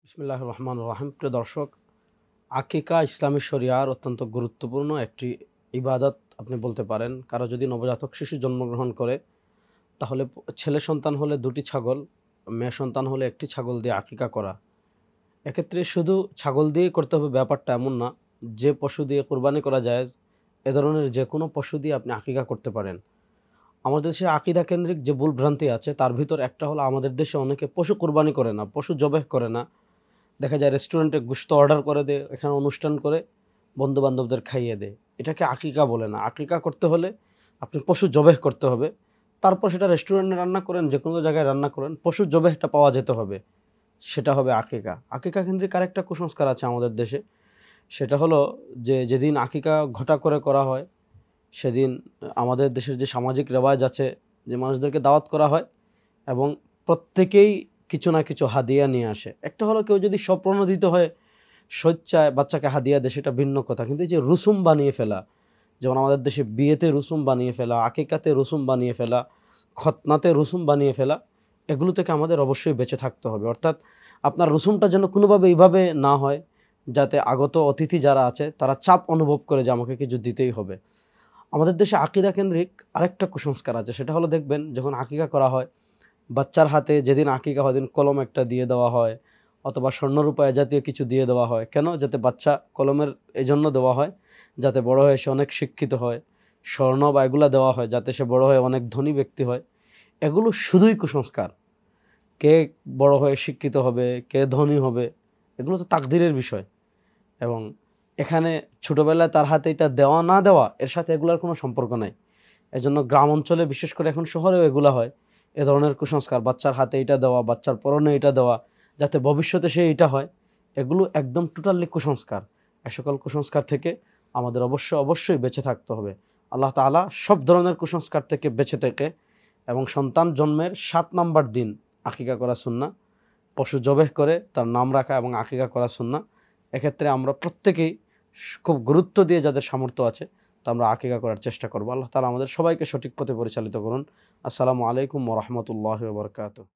বিসমিল্লাহির রহমানির রহিম। প্রিয় দর্শক, আকিকা ইসলামী শরিয়ার অত্যন্ত গুরুত্বপূর্ণ একটি ইবাদত আপনি বলতে পারেন। কারো যদি নবজাতক শিশু জন্মগ্রহণ করে, তাহলে ছেলে সন্তান হলে ২টি ছাগল, মেয়ে সন্তান হলে ১টি ছাগল দিয়ে আকিকা করা। এক্ষেত্রে শুধু ছাগল দিয়েই করতে হবে ব্যাপারটা এমন না। যে পশু দিয়ে কোরবানি করা যায়, এ ধরনের যে কোনো পশু দিয়ে আপনি আকিকা করতে পারেন। আমাদের দেশে আকিদা কেন্দ্রিক যে ভুল ভ্রান্তি আছে, তার ভিতর একটা হলো আমাদের দেশে অনেকে পশু কোরবানি করে না, পশু জবেহ করে না। দেখা যায় রেস্টুরেন্টে গোশত অর্ডার করে দেয়, এখানে অনুষ্ঠান করে বন্ধু-বান্ধবদের খাইয়ে দেয়। এটাকে আকিকা বলে না। আকিকা করতে হলে আপনি পশু জবেহ করতে হবে। তারপর সেটা রেস্টুরেন্টে রান্না করেন, যেকোনো জায়গায় রান্না করেন, পশু জবেহটা পাওয়া যেতে হবে। সেটা হবে আকিকা। আকিকা কেন্দ্রিক আরেকটা কুসংস্কার আছে আমাদের দেশে। সেটা হলো যে, যেদিন আকিকা ঘটা করে করা হয়, সেদিন আমাদের দেশের যে সামাজিক রেওয়াজ আছে, যে মানুষদেরকে দাওয়াত করা হয় এবং প্রত্যেকেই কিছু না কিছু হাদিয়া নিয়ে আসে। একটা হলো কেউ যদি স্বপ্রণোদিত হয়ে স্বেচ্ছায় বাচ্চাকে হাদিয়া দেয়, সেটা ভিন্ন কথা। কিন্তু এই যে রুসুম বানিয়ে ফেলা, যেমন আমাদের দেশে বিয়েতে রুসুম বানিয়ে ফেলা, আকিকাতে রুসুম বানিয়ে ফেলা, খতনাতে রুসুম বানিয়ে ফেলা, এগুলো থেকে আমাদের অবশ্যই বেঁচে থাকতে হবে। অর্থাৎ আপনার রুসুমটা যেন কোনোভাবে এইভাবে না হয়, যাতে আগত অতিথি যারা আছে তারা চাপ অনুভব করে যে আমাকে কিছু দিতেই হবে। আমাদের দেশে আকিদা কেন্দ্রিক আরেকটা কুসংস্কার আছে। সেটা হলো, দেখবেন যখন আকিকা করা হয়, বাচ্চার হাতে যেদিন আকিকা হয়, দিন কলম একটা দিয়ে দেওয়া হয়, অথবা স্বর্ণরূপা এ জাতীয় কিছু দিয়ে দেওয়া হয়। কেন? যাতে বাচ্চা কলমের এজন্য দেওয়া হয় যাতে বড় হয়ে সে অনেক শিক্ষিত হয়। স্বর্ণ বা এগুলা দেওয়া হয় যাতে সে বড় হয়ে অনেক ধনী ব্যক্তি হয়। এগুলো শুধুই কুসংস্কার। কে বড় হয়ে শিক্ষিত হবে, কে ধনী হবে, এগুলো তো তাকদিরের বিষয়। এবং এখানে ছোটোবেলায় তার হাতে এটা দেওয়া না দেওয়া, এর সাথে এগুলোর কোনো সম্পর্ক নাই। এজন্য গ্রাম অঞ্চলে, বিশেষ করে এখন শহরেও এগুলা হয়। এ ধরনের কুসংস্কার, বাচ্চার হাতে এটা দেওয়া, বাচ্চার পরনে এটা দেওয়া, যাতে ভবিষ্যতে সে এটা হয়, এগুলো একদম টোটালি কুসংস্কার। এ সকল কুসংস্কার থেকে আমাদের অবশ্যই বেঁচে থাকতে হবে। আল্লাহ তাআলা সব ধরনের কুসংস্কার থেকে বেঁচে থেকে এবং সন্তান জন্মের ৭ নাম্বার দিন আকিকা করা সুন্নাহ, পশু জবেহ করে তার নাম রাখা এবং আকিকা করা সুন্নাহ। এক্ষেত্রে আমরা প্রত্যেকেই খুব গুরুত্ব দিয়ে, যাদের সামর্থ্য আছে, তা আমরা আকিকা করার চেষ্টা করব। আল্লাহ তাআলা আমাদের সবাইকে সঠিক পথে পরিচালিত করুন। আসসালামু আলাইকুম ওয়া রাহমাতুল্লাহি ওয়া বারাকাতুহু।